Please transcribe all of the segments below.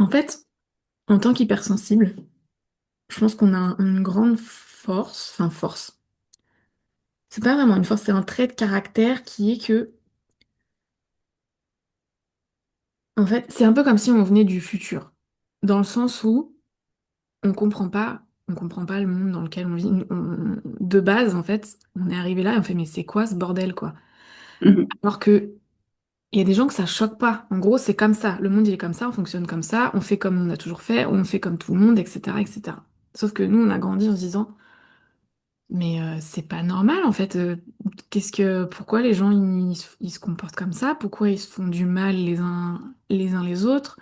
En fait, en tant qu'hypersensible, je pense qu'on a une grande force, enfin force. C'est pas vraiment une force, c'est un trait de caractère qui est que, en fait, c'est un peu comme si on venait du futur, dans le sens où on comprend pas le monde dans lequel on vit. De base, en fait, on est arrivé là et on fait mais c'est quoi ce bordel quoi? Mhm. Alors que il y a des gens que ça choque pas. En gros, c'est comme ça. Le monde il est comme ça, on fonctionne comme ça, on fait comme on a toujours fait, on fait comme tout le monde, etc., etc. Sauf que nous, on a grandi en se disant mais c'est pas normal en fait. Pourquoi les gens ils se comportent comme ça? Pourquoi ils se font du mal les uns les autres?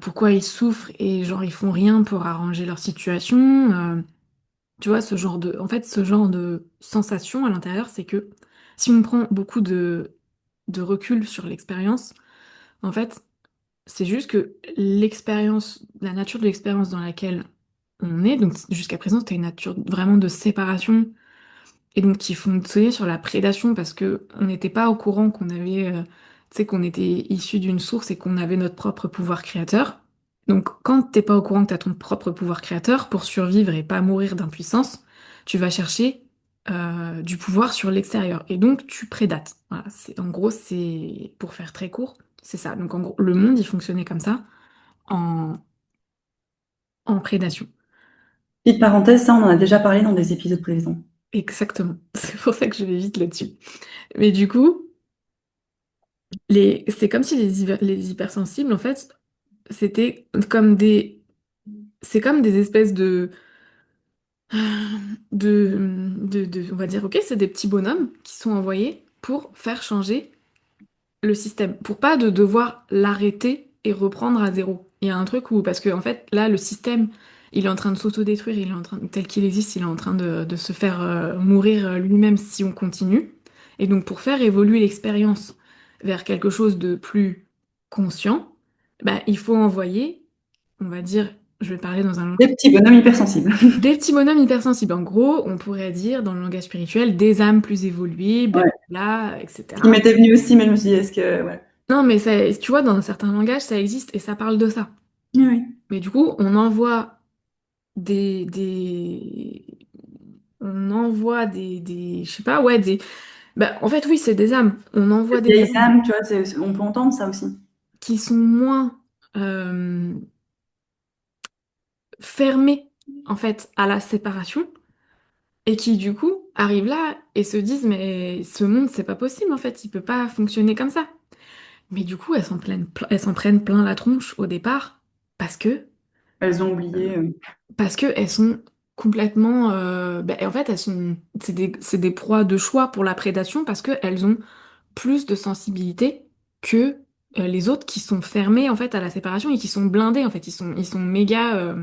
Pourquoi ils souffrent et genre ils font rien pour arranger leur situation? Tu vois, ce genre de sensation à l'intérieur, c'est que si on prend beaucoup de recul sur l'expérience, en fait, c'est juste que la nature de l'expérience dans laquelle on est, donc jusqu'à présent, c'était une nature vraiment de séparation et donc qui fonctionnait sur la prédation parce que on n'était pas au courant qu'on avait, tu sais, qu'on était issu d'une source et qu'on avait notre propre pouvoir créateur. Donc quand t'es pas au courant que t'as ton propre pouvoir créateur, pour survivre et pas mourir d'impuissance, tu vas chercher du pouvoir sur l'extérieur et donc tu prédates. Voilà, en gros, c'est pour faire très court, c'est ça. Donc en gros, le monde il fonctionnait comme ça en, en prédation. Petite parenthèse, ça, on en a déjà parlé dans des épisodes précédents. Exactement. C'est pour ça que je vais vite là-dessus. Mais du coup, c'est comme si les hypersensibles, en fait, c'était comme des, c'est comme des espèces on va dire, ok, c'est des petits bonhommes qui sont envoyés pour faire changer le système, pour pas de devoir l'arrêter et reprendre à zéro. Il y a un truc où, parce que en fait, là, le système, il est en train de s'autodétruire, tel qu'il existe, il est en train de se faire mourir lui-même si on continue. Et donc, pour faire évoluer l'expérience vers quelque chose de plus conscient, bah, il faut envoyer, on va dire, je vais parler dans un Des langage, petits bonhommes hypersensibles. des petits bonhommes hypersensibles. En gros, on pourrait dire dans le langage spirituel, des âmes plus évoluées, Ouais. blablabla, Ce qui etc. m'était venu aussi, mais je me suis dit, est-ce que... Ouais. Non, mais tu vois, dans un certain langage, ça existe et ça parle de ça. Oui, oui. Mais du coup, des... On envoie je sais pas, ouais, Bah, en fait, oui, c'est des âmes. On envoie des Vieilles âmes âmes, tu vois, on peut entendre ça aussi. qui sont moins euh, fermées, en fait, à la séparation et qui, du coup, arrivent là et se disent, mais ce monde, c'est pas possible, en fait, il peut pas fonctionner comme ça. Mais du coup, elles s'en prennent plein la tronche au départ parce que Elles ont oublié. Parce que elles sont complètement, en fait, c'est des proies de choix pour la prédation parce qu'elles ont plus de sensibilité que les autres qui sont fermés en fait à la séparation et qui sont blindés en fait. Ils sont méga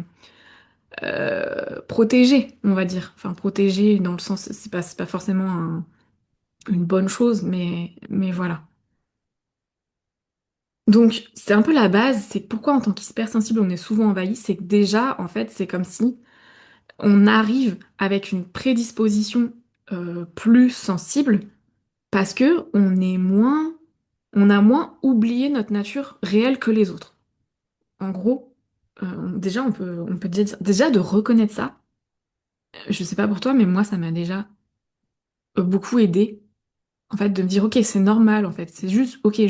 protégés, on va dire. Enfin, protégés dans le sens, c'est pas forcément une bonne chose, mais voilà. Donc, c'est un peu la base, c'est pourquoi en tant qu'hypersensible on est souvent envahi, c'est que déjà, en fait, c'est comme si on arrive avec une prédisposition plus sensible parce que on a moins oublié notre nature réelle que les autres. En gros, déjà on peut déjà de reconnaître ça. Je sais pas pour toi, mais moi ça m'a déjà beaucoup aidé. En fait, de me dire ok, c'est normal. En fait, c'est juste ok,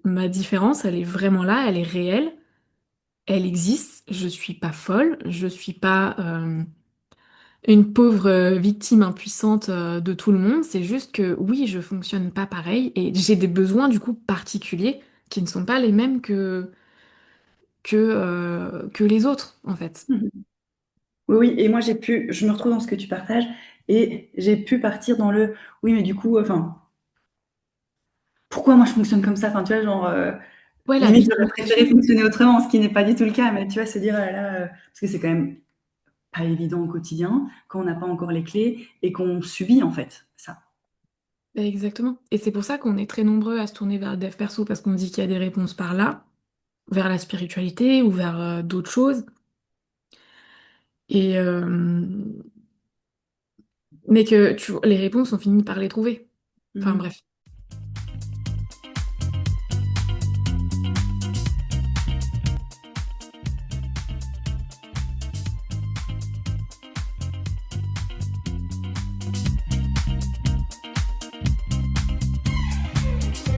ma différence, elle est vraiment là, elle est réelle, elle existe. Je suis pas folle, je suis pas une pauvre victime impuissante de tout le monde, c'est juste que oui, je fonctionne pas pareil et j'ai des besoins du coup particuliers qui ne sont pas les mêmes que les autres en fait. Mhm. Oui, oui, et moi je me retrouve dans ce que tu partages et j'ai pu partir dans le, oui, mais du coup, enfin, pourquoi moi je fonctionne comme ça? Enfin, tu vois, genre, Ouais, la limite, j'aurais préféré victimisation. fonctionner autrement, ce qui n'est pas du tout le cas, mais tu vois, se dire, ah là, là, parce que c'est quand même pas évident au quotidien, quand on n'a pas encore les clés et qu'on subit en fait ça. Exactement. Et c'est pour ça qu'on est très nombreux à se tourner vers le dev perso parce qu'on dit qu'il y a des réponses par là, vers la spiritualité ou vers d'autres choses. Et mais que les réponses, on finit par les trouver. Enfin Mhm. bref.